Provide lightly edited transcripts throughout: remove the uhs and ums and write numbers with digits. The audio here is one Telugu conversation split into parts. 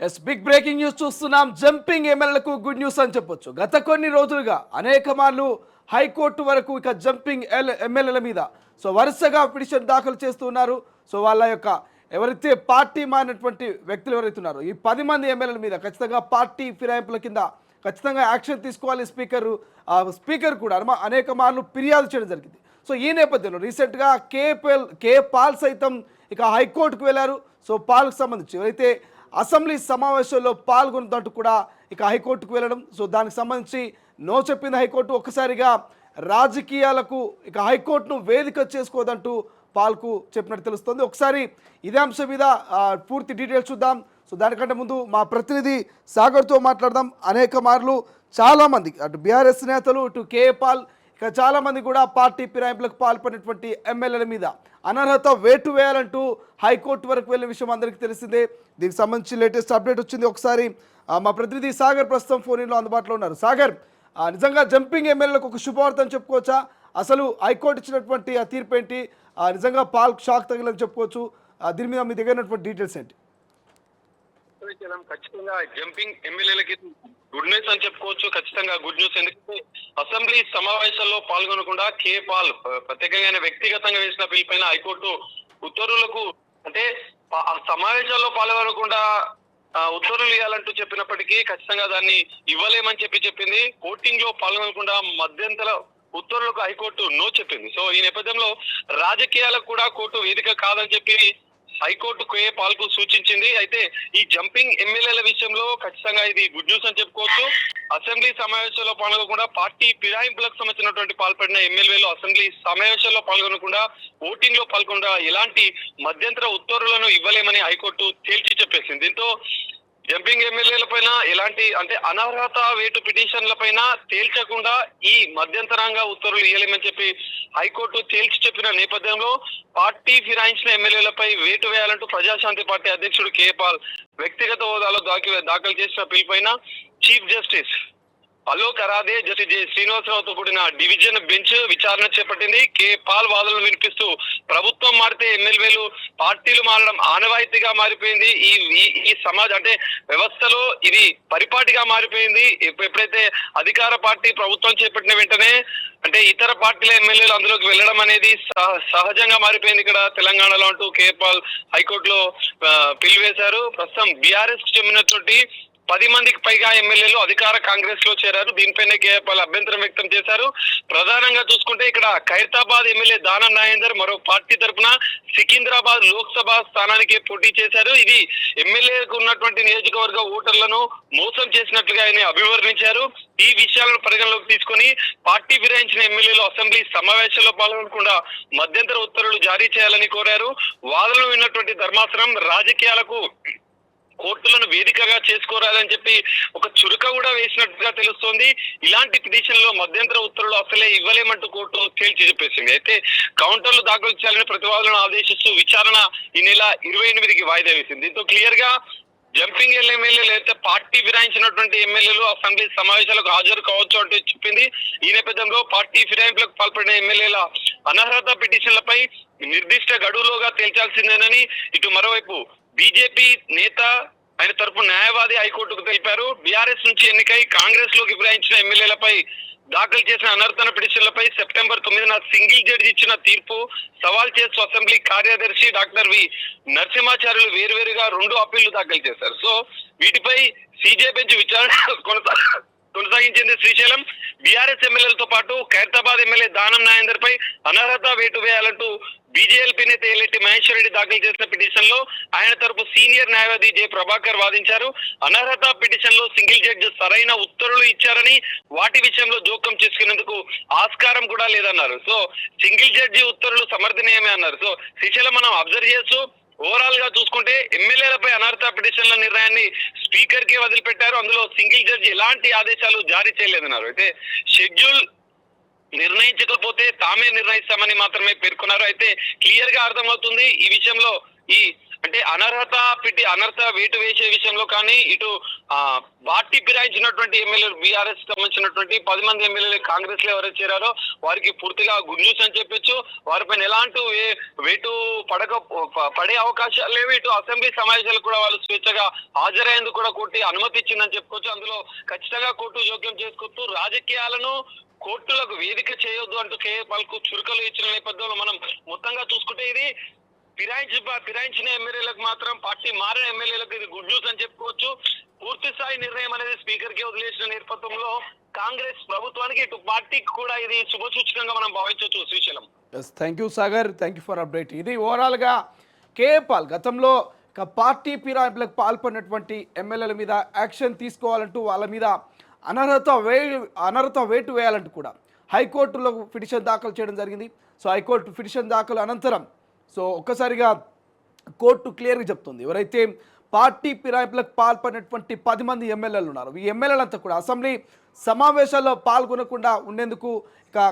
ఎస్ బిగ్ బ్రేకింగ్ న్యూస్ చూస్తున్నాం. జంపింగ్ ఎమ్మెల్యేలకు గుడ్ న్యూస్ అని చెప్పొచ్చు. గత కొన్ని రోజులుగా అనేక మార్లు హైకోర్టు వరకు ఇక జంపింగ్ ఎమ్మెల్యేల మీద వరుసగా పిటిషన్ దాఖలు చేస్తున్నారు. వాళ్ళ యొక్క ఎవరైతే పార్టీ మారినటువంటి వ్యక్తులు ఎవరైతే ఉన్నారో ఈ 10 మంది ఎమ్మెల్యేల మీద ఖచ్చితంగా పార్టీ ఫిరాయింపుల కింద ఖచ్చితంగా యాక్షన్ తీసుకోవాలి. స్పీకర్ కూడా అనేక మార్లు ఫిర్యాదు చేయడం జరిగింది. ఈ నేపథ్యంలో రీసెంట్గా కే పాల్ సైతం ఇక హైకోర్టుకు వెళ్ళారు. పాల్కు సంబంధించి ఎవరైతే అసెంబ్లీ సమావేశంలో పాల్గొన్నట్టు కూడా ఇక హైకోర్టుకు వెళ్ళడం. దానికి సంబంధించి నో చెప్పింది హైకోర్టు. ఒక్కసారిగా రాజకీయాలకు ఇక హైకోర్టును వేదిక చేసుకోదంటూ పాల్కు చెప్పినట్టు తెలుస్తుంది. ఒకసారి ఇదే అంశం మీద పూర్తి డీటెయిల్స్ చూద్దాం. దానికంటే ముందు మా ప్రతినిధి సాగర్తో మాట్లాడదాం. అనేక మార్లు చాలామంది అటు బీఆర్ఎస్ నేతలు ఇటు కేఏ పాల్ ఇక చాలామంది కూడా పార్టీ ఫిరాయింపులకు పాల్పడినటువంటి ఎమ్మెల్యేల మీద అనర్హత వేటు వేయాలంటూ హైకోర్టు వరకు వెళ్ళే విషయం అందరికీ తెలిసిందే. దీనికి సంబంధించి లేటెస్ట్ అప్డేట్ వచ్చింది. ఒకసారి మా ప్రతినిధి సాగర్ ప్రస్తుతం ఫోన్లో అందుబాటులో ఉన్నారు. సాగర్, నిజంగా జంపింగ్ ఎమ్మెల్యేలకు ఒక శుభవార్త అని చెప్పుకోవచ్చా? అసలు హైకోర్టు ఇచ్చినటువంటి ఆ తీర్పు ఏంటి? నిజంగా పాల్ షాక్ తగిలని చెప్పుకోవచ్చు. దీని మీద మీ దగ్గర డీటెయిల్స్ ఏంటి? ఖచ్చితంగా జంపింగ్ ఎమ్మెల్యేలకి గుడ్ న్యూస్ అని చెప్పుకోవచ్చు. ఖచ్చితంగా గుడ్ న్యూస్. ఎందుకంటే అసెంబ్లీ సమావేశాల్లో పాల్గొనకుండా కే పాల్ ప్రత్యేకంగా వ్యక్తిగతంగా వేసిన బిల్ పైన హైకోర్టు ఉత్తర్వులకు అంటే సమావేశాల్లో పాల్గొనకుండా ఉత్తర్వులు ఇవ్వాలంటూ చెప్పినప్పటికీ ఖచ్చితంగా దాన్ని ఇవ్వలేమని చెప్పింది. కోర్టింగ్ లో పాల్గొనకుండా మధ్యంతర ఉత్తర్వులకు హైకోర్టు నో చెప్పింది. ఈ నేపథ్యంలో రాజకీయాలకు కూడా కోర్టు వేదిక కాదని చెప్పి హైకోర్టు కేఏ పాల్ కు సూచించింది. అయితే ఈ జంపింగ్ ఎమ్మెల్యేల విషయంలో ఖచ్చితంగా ఇది గుడ్ న్యూస్ అని చెప్పుకోవచ్చు. అసెంబ్లీ సమావేశంలో పాల్గొనకుండా పార్టీ ఫిరాయింపులకు సంబంధించినటువంటి పాల్పడిన ఎమ్మెల్యేలు అసెంబ్లీ సమావేశంలో పాల్గొనకుండా ఓటింగ్ లో పాల్గొనకుండా ఎలాంటి మధ్యంతర ఉత్తర్వులను ఇవ్వలేమని హైకోర్టు తేల్చి చెప్పేసింది. దీంతో జంపింగ్ ఎమ్మెల్యేల పైన ఎలాంటి అంటే అనర్హత వేటు పిటిషన్ల పైన తేల్చకుండా ఈ మధ్యంతరంగా ఉత్తర్వులు ఇవ్వలేమని చెప్పి హైకోర్టు తేల్చి చెప్పిన నేపథ్యంలో పార్టీ ఫిరాయించిన ఎమ్మెల్యేలపై వేటు వేయాలంటూ ప్రజాశాంతి పార్టీ అధ్యక్షుడు కే పాల్ వ్యక్తిగత హోదాలో దాఖలు చేసిన బిల్ పైన chief justice Alok Aradhe, justice J శ్రీనివాసరావుతో కూడిన డివిజన్ బెంచ్ విచారణ చేపట్టింది. కే పాల్ వాదనలు వినిపిస్తూ ప్రభుత్వం మారితే ఎమ్మెల్యేలు పార్టీలు మారడం ఆనవాయితీగా మారిపోయింది. ఈ సమాజ అంటే వ్యవస్థలో ఇది పరిపాటిగా మారిపోయింది. ఎప్పుడైతే అధికార పార్టీ ప్రభుత్వం చేపట్టిన వెంటనే అంటే ఇతర పార్టీల ఎమ్మెల్యేలు అందులోకి వెళ్ళడం అనేది సహజంగా మారిపోయింది ఇక్కడ తెలంగాణలో అంటూ కే పాల్ హైకోర్టులో పిలువేశారు. ప్రస్తుతం బీఆర్ఎస్ కు చెందినటువంటి 10 మందికి పైగా ఎమ్మెల్యేలు అధికార కాంగ్రెస్ లో చేరారు. దీనిపైన కేఏపాల్ అభ్యంతరం వ్యక్తం చేశారు. ప్రధానంగా చూసుకుంటే ఇక్కడ ఖైరతాబాద్ ఎమ్మెల్యే దానం నాగేందర్ మరో పార్టీ తరఫున సికింద్రాబాద్ లోక్సభ స్థానానికి పోటీ చేశారు. ఇది ఎమ్మెల్యేకు ఉన్నటువంటి నియోజకవర్గ ఓటర్లను మోసం చేసినట్లుగా ఆయన అభివర్ణించారు. ఈ విషయాలను పరిగణలోకి తీసుకుని పార్టీ ఫిరాయించిన ఎమ్మెల్యేలు అసెంబ్లీ సమావేశంలో పాల్గొనకుండా మధ్యంతర ఉత్తర్వులు జారీ చేయాలని కోరారు. వాదనలు విన్నటువంటి ధర్మాసనం రాజకీయాలకు కోర్టులను వేదికగా చేసుకోరాలని చెప్పి ఒక చురుక కూడా వేసినట్టుగా తెలుస్తోంది. ఇలాంటి పిటిషన్ లో మధ్యంతర ఉత్తర్వులు అసలే ఇవ్వలేమంటూ కోర్టు తేల్చి చెప్పేసింది. అయితే కౌంటర్లు దాఖలు చేయాలని ప్రతివాదులను ఆదేశిస్తూ విచారణ ఈ నెల 28కి వాయిదా వేసింది. దీంతో క్లియర్ గా జంపింగ్ ఎమ్మెల్యేలు అయితే పార్టీ ఫిరాయించినటువంటి ఎమ్మెల్యేలు అసెంబ్లీ సమావేశాలకు హాజరు కావచ్చు అంటూ చెప్పింది. ఈ నేపథ్యంలో పార్టీ ఫిరాయింపులకు పాల్పడిన ఎమ్మెల్యేల అనర్హత పిటిషన్లపై నిర్దిష్ట గడువులోగా తేల్చాల్సిందేనని ఇటు మరోవైపు బీజేపీ నేత ఆయన తరపు న్యాయవాది హైకోర్టుకు తెలిపారు. బీఆర్ఎస్ నుంచి ఎన్నికై కాంగ్రెస్ లోకి ఫిరాయించిన ఎమ్మెల్యేలపై దాఖలు చేసిన అనర్హత పిటిషన్లపై సెప్టెంబర్ 9న సింగిల్ జడ్జి ఇచ్చిన తీర్పు సవాల్ చేస్తూ అసెంబ్లీ కార్యదర్శి డాక్టర్ వి నరసింహాచార్యులు వేరువేరుగా 2 అప్పీళ్లు దాఖలు చేశారు. వీటిపై సీజే బెంచ్ విచారణ కొనసాగించింది. శ్రీశైలం బీఆర్ఎస్ ఎమ్మెల్యేలతో పాటు ఖైరతాబాద్ ఎమ్మెల్యే దానం నాగేందర్ పై అనర్హత వేటు వేయాలంటూ బీజేఎల్పీ నేత ఎల్లెట్టి మహేశ్వర్ రెడ్డి దాఖలు చేసిన పిటిషన్ లో ఆయన తరపు సీనియర్ న్యాయవాది జె ప్రభాకర్ వాదించారు. అనర్హత పిటిషన్ లో సింగిల్ జడ్జి సరైన ఉత్తర్వులు ఇచ్చారని వాటి విషయంలో జోక్యం చేసుకునేందుకు ఆస్కారం కూడా లేదన్నారు. సింగిల్ జడ్జి ఉత్తర్వులు సమర్థనీయమే అన్నారు. శ్రీశైలం మనం అబ్జర్వ్ చేస్తూ ఓవరాల్ గా చూసుకుంటే ఎమ్మెల్యేలపై అనర్హత పిటిషన్ల నిర్ణయాన్ని స్పీకర్ కి వదిలిపెట్టారు. అందులో సింగిల్ జడ్జి ఎలాంటి ఆదేశాలు జారీ చేయలేదన్నారు. అయితే షెడ్యూల్ నిర్ణయించకపోతే తామే నిర్ణయిస్తామని మాత్రమే పేర్కొన్నారు. అయితే క్లియర్ గా అర్థమవుతుంది ఈ విషయంలో అంటే అనర్హత వేటు వేసే విషయంలో కానీ ఇటు పార్టీ ఫిరాయించినటువంటి ఎమ్మెల్యేలు బీఆర్ఎస్ సంబంధించినటువంటి 10 మంది ఎమ్మెల్యేలు కాంగ్రెస్ లో ఎవరైతే చేరారో వారికి పూర్తిగా గుడ్ న్యూస్ అని చెప్పొచ్చు. వారిపైన ఎలాంటి వేటు పడే అవకాశాలు లేవు. ఇటు అసెంబ్లీ సమావేశాలు కూడా వాళ్ళు స్వేచ్ఛగా హాజరయ్యేందుకు కూడా కోర్టు అనుమతి ఇచ్చిందని చెప్పుకోవచ్చు. అందులో ఖచ్చితంగా కోర్టు జోక్యం చేసుకుంటూ రాజకీయాలను కోర్టులకు వేదిక చేయొద్దు అంటూ కేఏపాల్ కు చురుకలు ఇచ్చిన నేపథ్యంలో మనం మొత్తంగా చూసుకుంటే ఇది ఫిరాయించిన ఎమ్మెల్యేలకు మాత్రం పార్టీ మారిన ఎమ్మెల్యేలకు ఇది గుడ్ న్యూస్ అని చెప్పుకోవచ్చు. పూర్తి స్థాయి నిర్ణయం అనేది స్పీకర్ కి వదిలేసిన నేపథ్యంలో కాంగ్రెస్ ప్రభుత్వానికి ఇటు పార్టీకి కూడా ఇది శుభసూచకంగా మనం భావించవచ్చు. Srisailam. Thank you Sagar, thank you for update. ఇది ఓవరాల్గా కేఏపాల్ గతంలో పార్టీ ఫిరాయింపులకు పాల్పడినటువంటి ఎమ్మెల్యేల మీద యాక్షన్ తీసుకోవాలంటూ వాళ్ళ మీద అనర్హత వేటు వేయాలంటూ కూడా హైకోర్టులో పిటిషన్ దాఖలు చేయడం జరిగింది. సో హైకోర్టు పిటిషన్ దాఖలు అనంతరం సో ఒక్కసారిగా కోర్టు క్లియర్గా చెప్తుంది, ఎవరైతే పార్టీ ఫిరాయింపులకు పాల్పడినటువంటి 10 మంది ఎమ్మెల్యేలు ఉన్నారు, ఈ ఎమ్మెల్యేలంతా కూడా అసెంబ్లీ సమావేశాల్లో పాల్గొనకుండా ఉండేందుకు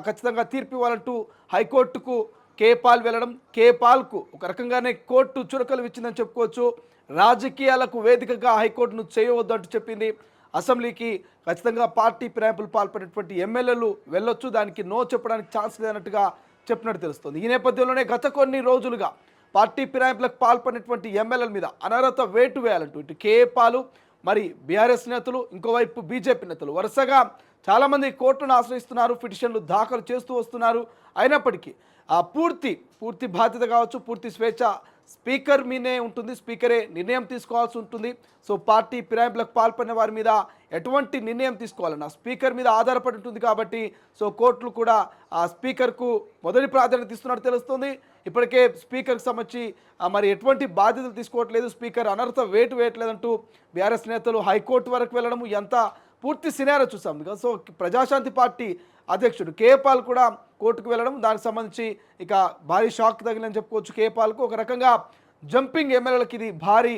ఖచ్చితంగా తీర్పు ఇవ్వాలంటూ హైకోర్టుకు కేపాల్ వెళ్ళడం, కేపాల్కు ఒక రకంగానే కోర్టు చురకలు ఇచ్చిందని చెప్పుకోవచ్చు. రాజకీయాలకు వేదికగా హైకోర్టును చేయవద్దు అంటూ చెప్పింది. అసెంబ్లీకి ఖచ్చితంగా పార్టీ ఫిరాయింపులు పాల్పడినటువంటి ఎమ్మెల్యేలు వెళ్ళొచ్చు, దానికి నో చెప్పడానికి ఛాన్స్ లేనట్టుగా చెప్పినట్టు తెలుస్తుంది. ఈ నేపథ్యంలోనే గత కొన్ని రోజులుగా పార్టీ ఫిరాయింపులకు పాల్పడినటువంటి ఎమ్మెల్యేల మీద అనర్హత వేటు వేయాలంటూ ఇటు కేఏపాల్ మరి బీఆర్ఎస్ నేతలు, ఇంకోవైపు బీజేపీ నేతలు వరుసగా చాలామంది కోర్టును ఆశ్రయిస్తున్నారు, పిటిషన్లు దాఖలు చేస్తూ వస్తున్నారు. అయినప్పటికీ ఆ పూర్తి బాధ్యత కావచ్చు, పూర్తి స్వేచ్ఛ స్పీకర్ మీదే ఉంటుంది, స్పీకరే నిర్ణయం తీసుకోవాల్సి ఉంటుంది. సో పార్టీ ఫిరాయింపులకు పాల్పడిన వారి మీద ఎటువంటి నిర్ణయం తీసుకోవాలన్న స్పీకర్ మీద ఆధారపడి ఉంటుంది కాబట్టి సో కోర్టులు కూడా ఆ స్పీకర్కు మొదటి ప్రాధాన్యత ఇస్తున్నట్టు తెలుస్తుంది. ఇప్పటికే స్పీకర్కి సంబంధించి మరి ఎటువంటి బాధ్యతలు తీసుకోవట్లేదు, స్పీకర్ అనర్హత వేటు వేయట్లేదంటూ బీఆర్ఎస్ నేతలు హైకోర్టు వరకు వెళ్ళడము ఎంత పూర్తి సినారో చూసాం. సో ప్రజాశాంతి పార్టీ అధ్యక్షుడు కేపాల్ కూడా కోర్టుకు వెళ్ళడం, దానికి సంబంధించి ఇక భారీ షాక్ తగిలని చెప్పుకోవచ్చు. కేపాల్కు ఒక రకంగా జంపింగ్ ఎమ్మెల్యేలకు ఇది భారీ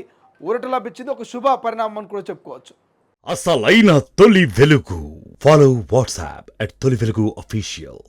ఊరట లభించింది, ఒక శుభ పరిణామం అని కూడా చెప్పుకోవచ్చు. అసలైన తొలి వెలుగు. ఫాలో వాట్సాప్ @తొలి వెలుగు అఫీషియల్.